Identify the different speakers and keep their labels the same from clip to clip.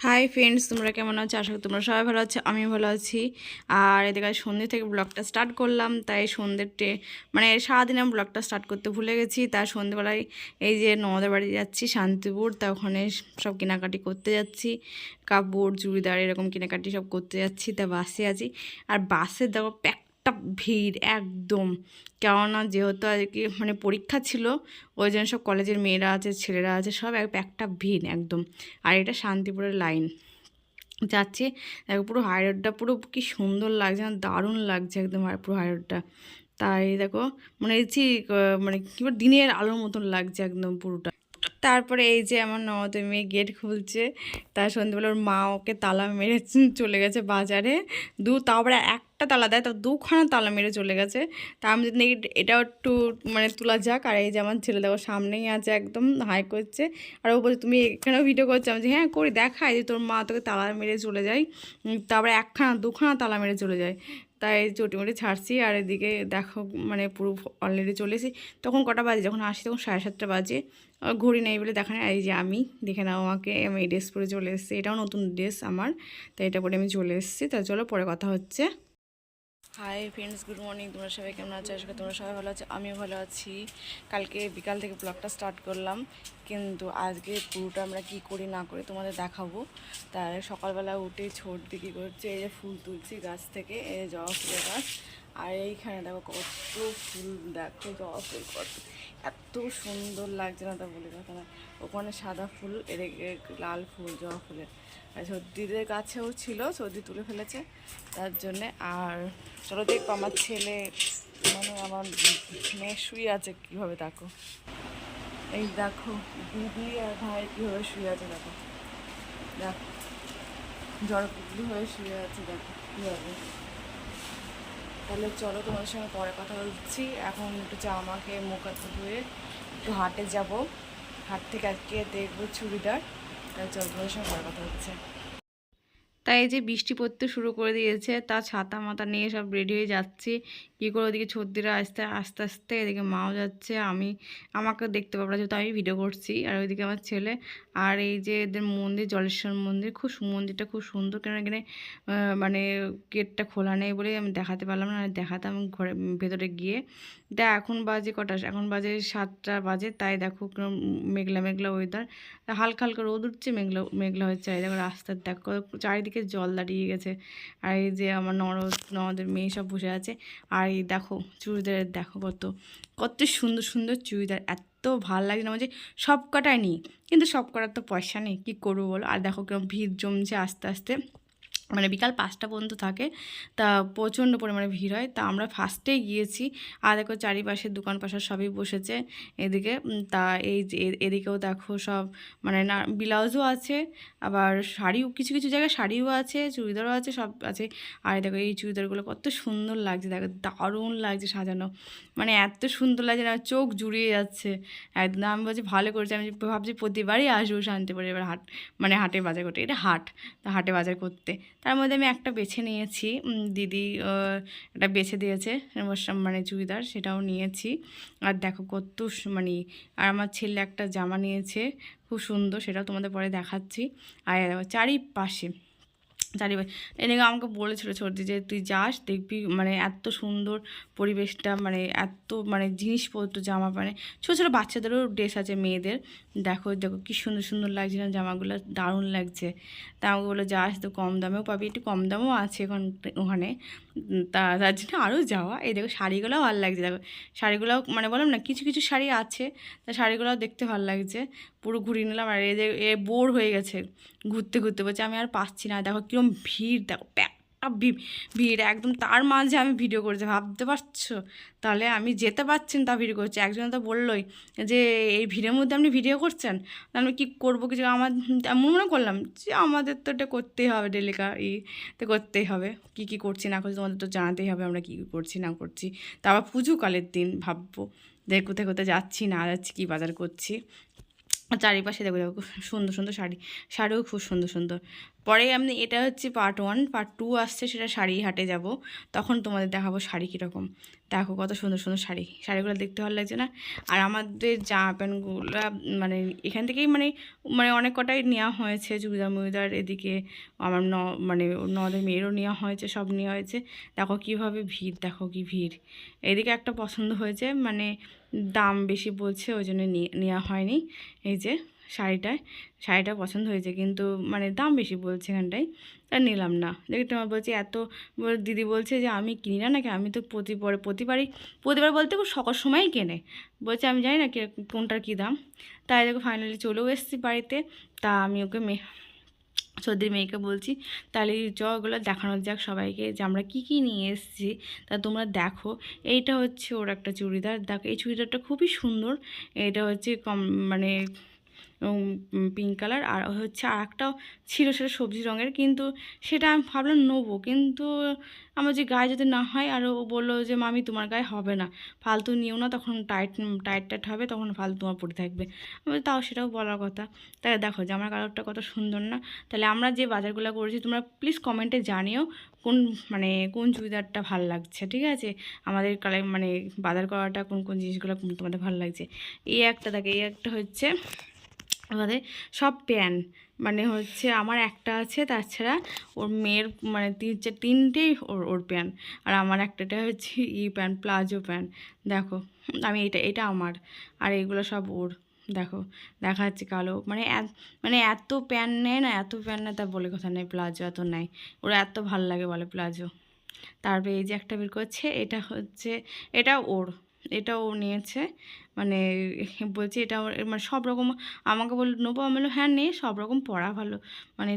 Speaker 1: Hi friends, তোমরা কেমন আছো? আশা করি তোমরা সবাই ভালো আছো, আমি ভালো আছি। আর এদিকে সন্ধ্যে থেকে ব্লগটা স্টার্ট করলাম, তাই সন্ধ্যেতে মানে সারাদিন আমি ব্লগটা স্টার্ট করতে ভুলে গেছি। তার সন্ধ্যেবেলায় এই যে ননদের বাড়ি যাচ্ছি শান্তিপুর, তা ওখানে সব কেনাকাটি করতে যাচ্ছি, কাপড় চুড়িদার এরকম কেনাকাটি সব করতে যাচ্ছি। তা বাসে আছি, আর বাসে দেখো একটা ভিড় একদম, কেননা যেহেতু আজকে মানে পরীক্ষা ছিল, ওই জন্য সব কলেজের মেয়েরা আছে ছেলেরা আছে সব একটা ভিড় একদম। আর এটা শান্তিপুরের লাইন যাচ্ছে, দেখো পুরো হাই রোডটা পুরো কি সুন্দর লাগছে না, দারুণ লাগছে একদম পুরো হাই রোডটা। তাই দেখো মনে হচ্ছে মানে কী বল, দিনের আলোর মতন লাগছে একদম পুরোটা। তারপরে এই যে আমার ননদের মেয়ে গেট খুলছে, তার সন্ধ্যেবেলা ওর মা ওকে তালা মেরে চলে গেছে বাজারে। তাও আবার একটা তালা দেয়, তাও দুখানা তালা মেরে চলে গেছে। তা আমি যদি এটাও একটু মানে তোলা যাক। আর এই যে আমার ছেলে দেখো সামনেই আছে, একদম হাই করছে। আর ও বলছে তুমি এখানেও ভিডিও করছো? আমি যে হ্যাঁ করি, দেখাই যে তোর মা তোকে তালা মেরে চলে যায়, তারপরে দুখানা তালা মেরে চলে যায়। তাই চটিমটি ছাড়ছি। আর এদিকে দেখো মানে পুরো অলরেডি চলে এসেছি। তখন কটা বাজে, যখন আসি তখন 7:30 বাজে। ঘড়ি নেই বলে দেখা নেই। এই যে আমি দেখে নাও আমাকে, আমি এই ড্রেস পরে চলে এসেছি, এটাও নতুন ড্রেস আমার, তাই এটা পরে আমি চলে এসেছি। তা চলো পরে কথা হচ্ছে। Hi friends, good morning. তোমরা সবাই কেমন আছো? আজকে তোমরা সবাই ভালো আছো, আমিও ভালো আছি। কালকে বিকাল থেকে ব্লগটা স্টার্ট করলাম, কিন্তু আজকে পুরোটা আমরা কি করি না করি তোমাদের দেখাবো। তাই সকালবেলা উঠে ছোট দিকে করছে, এই যে ফুল তুলছি গাছ থেকে, এই জবা ফুলের গাছ। আর এইখানে দেখো কত ফুল, দেখো জবা ফুল কত এত সুন্দর লাগছে না, তা বলে কথা না। ওখানে সাদা ফুল, এদিকে লাল ফুল জবা ফুলের। আর সর্দিদের কাছেও ছিল, সর্দি তুলে ফেলেছে তার জন্যে। আর চলো দেখবো আমার ছেলে মানে আমার মেয়ে শুয়ে আছে কীভাবে, দেখো এই দেখো দিদি আর ভাই কীভাবে শুয়ে আছে, দেখো দেখো জ্বর পুগলি হয়ে শুয়ে আছে, দেখো কীভাবে। তাহলে চলো তোমাদের সঙ্গে পরে কথা বলছি। এখন একটু জামাকে মুখ হাত ধুয়ে একটু হাটে যাব, হাট থেকে আজকে দেখবো চুড়িদার। তাহলে চলো তোমাদের সঙ্গে পরে কথা হচ্ছে। তাই এই যে বৃষ্টি পড়তে শুরু করে দিয়েছে, তা ছাতা মাথা নিয়ে সব রেডি হয়ে যাচ্ছি। কী করে ওদিকে ছর্দিরা আস্তে আস্তে আস্তে, এদিকে মাও যাচ্ছে, আমাকে দেখতে পাবো না যেহেতু আমি ভিডিও করছি, আর ওইদিকে আমার ছেলে। আর এই যে এদের মন্দির, জলেশ্বর মন্দির, মন্দিরটা খুব সুন্দর। কেন এখানে মানে গেটটা খোলা নেই বলে আমি দেখাতে পারলাম না, দেখাতাম ঘরে ভেতরে গিয়ে। এখন বাজে কটা, এখন বাজে 7টা বাজে। তাই দেখো মেঘলা মেঘলা ওয়েদার, হালকা হালকা রোদ উঠছে, মেঘলা মেঘলা হচ্ছে। আর দেখো রাস্তার দেখো চারিদিকে জল দাঁড়িয়ে গেছে। আর এই যে আমার ননদের মেয়ে সব বসে আছে। আর এই দেখো চুড়িদারের দেখো কত কত সুন্দর সুন্দর চুড়িদার, এত ভালো লাগে না যে সব কটাই নিই, কিন্তু সব কটার তো পয়সা নেই, কী করবো বলো। আর দেখো কিরকম ভিড় জমছে আস্তে আস্তে, মানে বিকাল 5টা পর্যন্ত থাকে, তা প্রচণ্ড পরিমাণে ভিড় হয়। তা আমরা ফার্স্টেই গিয়েছি। আর দেখো চারিপাশে দোকান পাশা সবই বসেছে এদিকে। তা এই যে এদিকেও দেখো সব মানে না ব্লাউজও আছে, আবার শাড়িও, কিছু কিছু জায়গায় শাড়িও আছে, চুড়িদারও আছে, সব আছে। আর দেখো এই চুড়িদারগুলো কত সুন্দর লাগছে, দেখো দারুণ লাগছে সাজানো, মানে এত সুন্দর লাগছে না, চোখ জুড়িয়ে যাচ্ছে একদম। আমি বলছি ভালো করেছি, আমি ভাবছি প্রতিবারই আসবো শান্তিপুরে এবার মানে হাটে বাজার করতে, এটা হাট, তা হাটে বাজার করতে। তার মধ্যে আমি একটা বেছে নিয়েছি, দিদি এটা বেছে দিয়েছে মানে চুড়িদার, সেটাও নিয়েছি। আর দেখো কত মানে, আর আমার ছেলে একটা জামা নিয়েছে খুব সুন্দর, সেটাও তোমাদের পরে দেখাচ্ছি। আর চারিপাশে এদিকে আমাকে বলেছিল সর্দি যে তুই যাস দেখবি, মানে এত সুন্দর পরিবেশটা, মানে এত মানে জিনিসপত্র জামা, মানে ছোটো ছোটো বাচ্চাদেরও ড্রেস আছে মেয়েদের। দেখো দেখো কী সুন্দর সুন্দর লাগছে না জামাগুলো, দারুণ লাগছে। তা আমাকে বলে যাস, তো কম দামেও পাবি, একটু কম দামেও আছে ওখানে। তার জন্য আরও যাওয়া। এই দেখো শাড়িগুলোও ভালো লাগছে, দেখো শাড়িগুলোও মানে বললাম না কিছু কিছু শাড়ি আছে, তা শাড়িগুলোও দেখতে ভালো লাগছে। পুরো ঘুরিয়ে নিলাম। আর এই যে বোর হয়ে গেছে ঘুরতে ঘুরতে, বলছে আমি আর পাচ্ছি না। দেখো কীরকম ভিড়, দেখো ভিড় একদম, তার মাঝে আমি ভিডিও করছি, ভাবতে পারছো? তাহলে আমি যেতে পারছি না তা ভিডিও করছি। একজন তো বললোই যে এই ভিড়ের মধ্যে আপনি ভিডিও করছেন, আমি কী করবো কিছু। মনে করলাম যে আমাদের তো এটা করতেই হবে, তো করতেই হবে, কী কী করছি না করছি তোমাদের তো জানাতেই হবে আমরা কী কী করছি না করছি। তারপর পুজো কালের দিন ভাববো যে কোথায় কোথায় যাচ্ছি না যাচ্ছি, কী বাজার করছি। চারিপাশে দেখো দেখো খুব সুন্দর সুন্দর শাড়িও খুব সুন্দর সুন্দর। পরে আমি এটা হচ্ছে পার্ট 1, পার্ট 2 আসছে, সেটা শাড়ি হাটে যাব, তখন তোমাদের দেখাবো শাড়ি কীরকম। দেখো কত সুন্দর সুন্দর শাড়িগুলো দেখতে ভালো লাগছে না? আর আমাদের জামা প্যান্টগুলো মানে এখান থেকেই মানে মানে অনেক কটাই নেওয়া হয়েছে, চুড়িদার মুড়িদার, এদিকে আমার মানে নদের মেয়েরও নেওয়া হয়েছে, সব নেওয়া হয়েছে। দেখো কীভাবে ভিড়, দেখো কি ভিড়। এদিকে একটা পছন্দ হয়েছে, মানে দাম বেশি বলছে ওই জন্য নেওয়া হয়নি। এই যে শাড়িটা পছন্দ হয়েছে, কিন্তু মানে দাম বেশি বলছে এখানটায়, তা নিলাম না। দেখি তোমার বলছি এত, দিদি বলছে যে আমি কিনি না নাকি, আমি তো প্রতিবার বলতে সকল সময়ই কেনে, বলছে আমি জানি না কোনটার কী দাম। তাই দেখো ফাইনালি চলেও এসেছি বাড়িতে। তা আমি ওকে সর্দির মেয়েকে বলছি তাহলে ওগুলো দেখানো যাক সবাইকে যে আমরা কি কি নিয়ে এসেছি, তা তোমরা দেখো। এইটা হচ্ছে ওর একটা চুড়িদার, দেখো এই চুড়িদারটা খুবই সুন্দর। এটা হচ্ছে মানে পিঙ্ক কালার, আর হচ্ছে আর একটাও ছিল সেটা সবজি রঙের, কিন্তু সেটা আমি ভাবলাম নেবো, কিন্তু আমার যে গায়ে যদি না হয়, আর ও বললো যে মামি তোমার গায়ে হবে না, ফালতু নিও না, তখন টাইট হবে, তখন ফালতু তোমার পরে থাকবে। আমি তাও সেটাও বলার কথা। তাই দেখো যে আমার কালারটা কত সুন্দর না? তাহলে আমরা যে বাজারগুলো করেছি তোমরা প্লিজ কমেন্টে জানিও কোন চুড়িদারটা ভালো লাগছে, ঠিক আছে? আমাদের মানে বাজার করাটা কোন কোন জিনিসগুলো তোমাদের ভালো লাগছে। এই একটা হচ্ছে আমাদের সব প্যান্ট, মানে হচ্ছে আমার একটা আছে, তাছাড়া ওর মেয়ের মানে তিনটেই ওর প্যান্ট, আর আমার একটাটা হচ্ছে প্যান্ট, প্লাজো প্যান্ট। দেখো আমি এটা আমার, আর এইগুলো সব ওর। দেখো দেখা যাচ্ছে কালো, মানে এত প্যান্ট নেয় না, এত প্যান্ট নেয় তা বলে কথা নেই, প্লাজো এত নেয়, ওরা এত ভালো লাগে বলে প্লাজো। তারপরে এই যে একটা বের করছে, এটা ও নিয়েছে, মানে বলছি এটা মানে সব রকম আমাকে বললো নেবো, আমি বললো হ্যাঁ নে, সব রকম পরা ভালো, মানে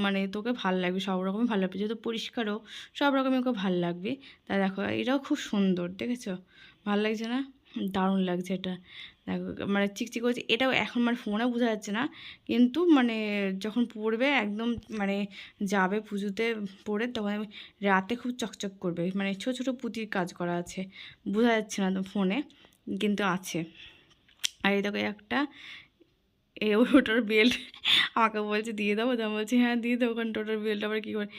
Speaker 1: মানে তোকে ভালো লাগবে, সব রকমই ভালো লাগবে, যেহেতু পরিষ্কারও সব রকমই ওকে ভালো লাগবে। তা দেখো এটাও খুব সুন্দর, দেখেছো? ভালো লাগছে না? দারুণ লাগছে এটা। দেখো মানে চিকচিক করছে, এটাও এখন মানে ফোনে বোঝা যাচ্ছে না, কিন্তু মানে যখন পড়বে একদম মানে যাবে পুজোতে পরে, তখন রাতে খুব চকচক করবে, মানে ছোটো ছোটো পুঁতির কাজ করা আছে, বোঝা যাচ্ছে না তো ফোনে, কিন্তু আছে। আর এই দেখো একটা ওটার বেল্ট আমাকে বলছে দিয়ে দেবো, তো আমি বলছি হ্যাঁ দিয়ে দেবো, কারণ ওটার বেল্ট আবার কী করে।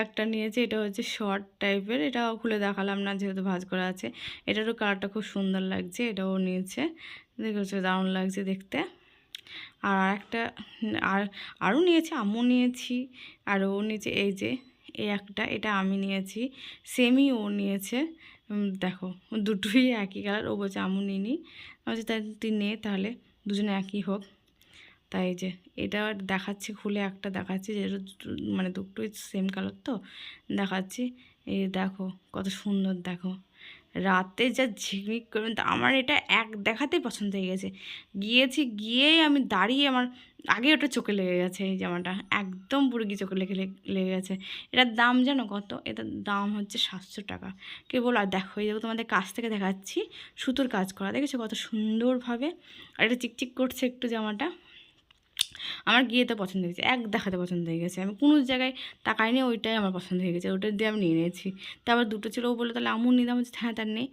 Speaker 1: একটা নিয়েছে, এটা হচ্ছে শর্ট টাইপের, এটাও খুলে দেখালাম না যেহেতু ভাঁজ করা আছে। এটারও কালারটা খুব সুন্দর লাগছে, এটাও নিয়েছে, দেখেছো দারুণ লাগছে দেখতে। আর একটা আরও নিয়েছে, আমিও নিয়েছি, আর ও নিয়েছে এই যে এটা আমি নিয়েছি, সেমই ও নিয়েছে। দেখো দুটোই একই কালার, ও বলছে আমু নিনি, বলছে তাই তুই নে তাহলে, দুজনে একই হোক। তাই যে এটা দেখাচ্ছি খুলে, একটা দেখাচ্ছি যেটা মানে দুটোই সেম কালার তো দেখাচ্ছি। এই দেখো কত সুন্দর, দেখো রাতে যা ঝিকমিক করবেন, তা আমার এটা দেখাতেই পছন্দ হয়ে গেছে। গিয়েই আমি দাঁড়িয়ে আমার আগে ওটা চোখে লেগে গেছে, এই জামাটা একদম পুরো গিয়ে চোখে লেগে গেছে। এটার দাম জানো কত? এটার দাম হচ্ছে 700 টাকা কেবল। আর দেখো এই দেখো তোমাদের কাছ থেকে দেখাচ্ছি, সুতোর কাজ করা, দেখেছো কত সুন্দরভাবে, আর এটা চিকচিক করছে একটু জামাটা। আমার গিয়েতে পছন্দ হয়েছে, দেখাতে পছন্দ হয়ে গেছে, আমি কোনো জায়গায় তাকাইনি, ওইটাই আমার পছন্দ হয়ে গেছে, ওইটা দিয়ে আমি নিয়ে নিয়েছি। তারপর দুটো ছিল, ও বললো তাহলে আমুর নিতাম, হচ্ছে হ্যাঁ তার নেই,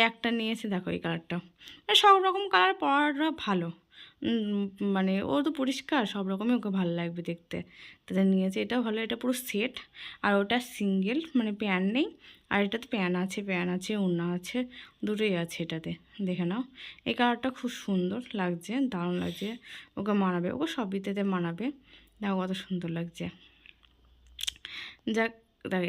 Speaker 1: একটা নিয়েছে। দেখো এই কালারটা, মানে সব রকম কালার পরাটা ভালো, মানে ও তো পরিষ্কার, সব রকমই ওকে ভালো লাগবে দেখতে, তাদের নিয়েছে। এটাও ভালো, এটা পুরো সেট, আর ওটা সিঙ্গেল, মানে প্যান নেই, আর এটাতে প্যান আছে ওড়না আছে, দুটোই আছে এটাতে, দেখে নাও। এই কালারটা খুব সুন্দর লাগছে, দারুণ লাগছে, ওকে মানাবে, ওকে সবইতে মানাবে। দেখো কত সুন্দর লাগছে। যাক,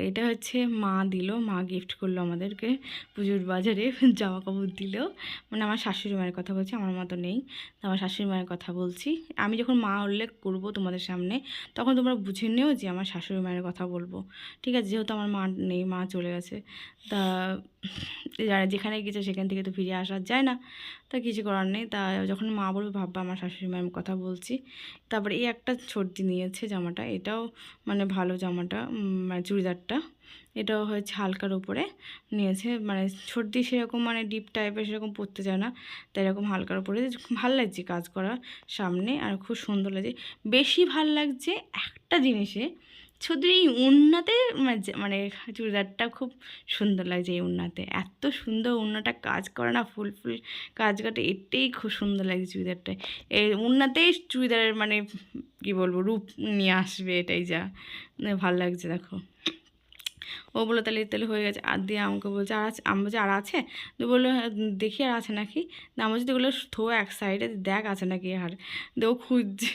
Speaker 1: এটা হচ্ছে মা গিফট করলো আমাদেরকে পুজোর বাজারে, জামা কাপড় দিল, মানে আমার শাশুড়ি মায়ের কথা বলছি, আমার মা তো নেই, তো আমার শাশুড়ি মায়ের কথা বলছি। আমি যখন মা উল্লেখ করবো তোমাদের সামনে, তখন তোমরা বুঝে নিও যে আমার শাশুড়ি মায়ের কথা বলবো, ঠিক আছে? যেহেতু আমার মা নেই, মা চলে গেছে, তা যারা যেখানে গেছে সেখান থেকে তো ফিরে আসা যায় না, তা কিছু করার নেই। তা যখন মা বলবে ভাববা আমার শাশুড়ি মায়ের কথা বলছি। তারপরে এই একটা সর্দি নিয়েছে জামাটা, এটাও মানে ভালো জামাটা, মানে চুড়িদারটা, এটাও হয়েছে হালকার উপরে নিয়েছে, মানে সর্দি সেরকম মানে ডিপ টাইপের সেরকম পরতে চায় না, তাই এরকম হালকার উপরে ভালো লাগছে কাজ করা সামনে, আর খুব সুন্দর লাগছে। বেশি ভাল লাগছে একটা জিনিসে, শুধু এই উন্নাতে মানে চুড়িদারটা খুব সুন্দর লাগছে। এই উন্নাতে এত সুন্দর উন্নাটা কাজ করে না, ফুল ফুল কাজ কাটে, এটাই খুব সুন্দর লাগছে চুড়িদারটা। এই উন্নাতেই চুড়িদারের মানে কী বলবো রূপ নিয়ে আসবে, এটাই যা ভালো লাগছে। দেখো ও বললো তাহলে তাহলে হয়ে গেছে, আর দিয়ে আমাকে বলছে আর আছে, আমি বলছি আর আছে, তো বললো হ্যাঁ দেখি আর আছে নাকি, আমি বলছি এগুলো থো এক সাইডে দেখ আছে নাকি, আর দেখো খুঁজছে,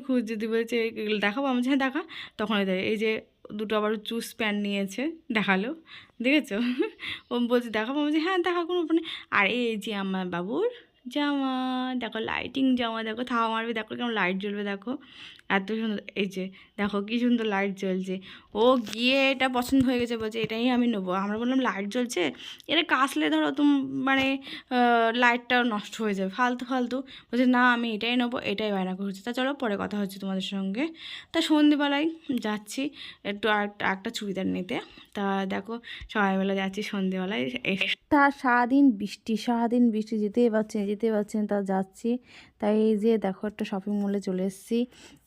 Speaker 1: খুঁজছে দিয়ে বলছে এগুলো দেখাবো, আমি বলছি হ্যাঁ দেখা। তখন এই যে দুটো আবার চুজ প্যান্ট নিয়েছে, দেখালো, দেখেছো? ও বলছে দেখাবো, আমি বলছি হ্যাঁ দেখা, কোনো ব্যাপার নেই। আর এই যে আমার বাবুর জামা, দেখো লাইটিং জামা, দেখো থাওয়া মারবে, দেখো কেমন লাইট জ্বলবে, দেখো এত সুন্দর। এই যে দেখো কী সুন্দর লাইট জ্বলছে। ও গিয়ে এটা পছন্দ হয়ে গেছে, বলছে এটাই আমি নেবো। আমরা বললাম লাইট জ্বলছে, এটা কাচলে ধরো মানে লাইটটা নষ্ট হয়ে যাবে, ফালতু ফালতু। বলছে না আমি এটাই নেবো, এটাই বায়না করছে। তা চলো পরে কথা হচ্ছে তোমাদের সঙ্গে। তা সন্ধেবেলায় যাচ্ছি একটু একটা চুড়িদার নিতে। তা দেখো সবাইবেলা যাচ্ছি সন্ধেবেলায়। তার সারাদিন বৃষ্টি যেতে পারছেন তা যাচ্ছি। তাই এই যে দেখো একটা শপিং মলে চলে এসেছি।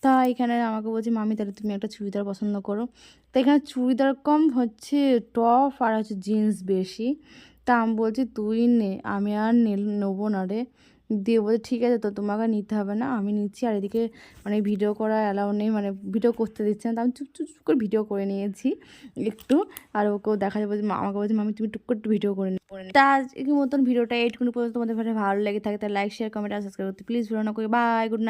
Speaker 1: তা এখানে আমাকে বলছে মামি তাহলে তুমি একটা চুড়িদার পছন্দ করো। তো এখানে চুড়িদার কম হচ্ছে টপ আর হচ্ছে জিন্স বেশি। তা আমি বলছি তুই নে, আমি আর নেবো না রে। দিয়ে বলছে ঠিক আছে, তো তোমাকে নিতে হবে না, আমি নিচ্ছি। আর এদিকে মানে ভিডিও করা অ্যালাউ নেই, মানে ভিডিও করতে দিচ্ছে না। তো আমি চুপ চুপ করে ভিডিও করে নিয়েছি একটু। আর ওকেও দেখা যাবে, আমাকে বলছে মামি তুমি টুক করে একটু ভিডিও করে নি। তা আজকের মতন ভিডিওটা এইটুকুনি পর্যন্ত তোমাদের ভালো লেগে থাকে, তাহলে লাইক শেয়ার কমেন্ট আর সাবস্ক্রাইব করতে প্লিজ ভুলো না করে। Bye, good night.